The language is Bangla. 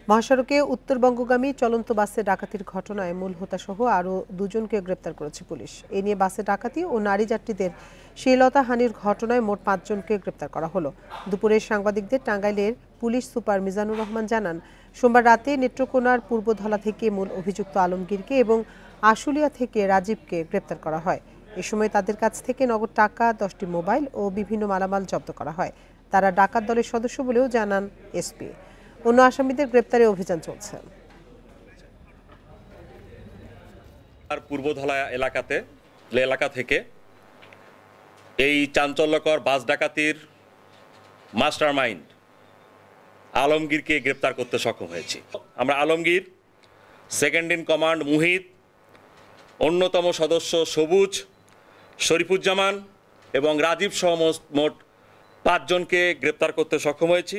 মহাসড়কে উত্তরবঙ্গগামী চলন্ত বাসে ডাকাতির ঘটনায় মূল হোতাসহ আরও দুজনকে গ্রেপ্তার করেছে পুলিশ। এ নিয়ে বাসে ডাকাতি ও নারী যাত্রীদের শ্লীলতাহানির ঘটনায় মোট ৫ জনকে গ্রেপ্তার করা হলো। দুপুরে সাংবাদিকদের টাঙ্গাইলের পুলিশ সুপার মিজানুর রহমান জানান, সোমবার রাতে নেত্রকোনার পূর্বধলা থেকে মূল অভিযুক্ত আলমগীরকে এবং আশুলিয়া থেকে রাজীবকে গ্রেপ্তার করা হয়। এ সময় তাদের কাছ থেকে নগদ টাকা, 10টি মোবাইল ও বিভিন্ন মালামাল জব্দ করা হয়। তারা ডাকাত দলের সদস্য বলেও জানান এসপি। অন্য আসামিদের গ্রেপ্তারে অভিযান চলছে। পূর্বধলা এলাকা থেকে এই চাঞ্চল্যকর বাস ডাকাতির মাস্টারমাইন্ড আলমগীরকে গ্রেপ্তার করতে সক্ষম হয়েছি। আমরা Alamgir, second in command Muhit, অন্যতম সদস্য সবুজ, শরীফুজ্জামান এবং রাজীব সহ মোট 5 জনকে গ্রেপ্তার করতে সক্ষম হয়েছি।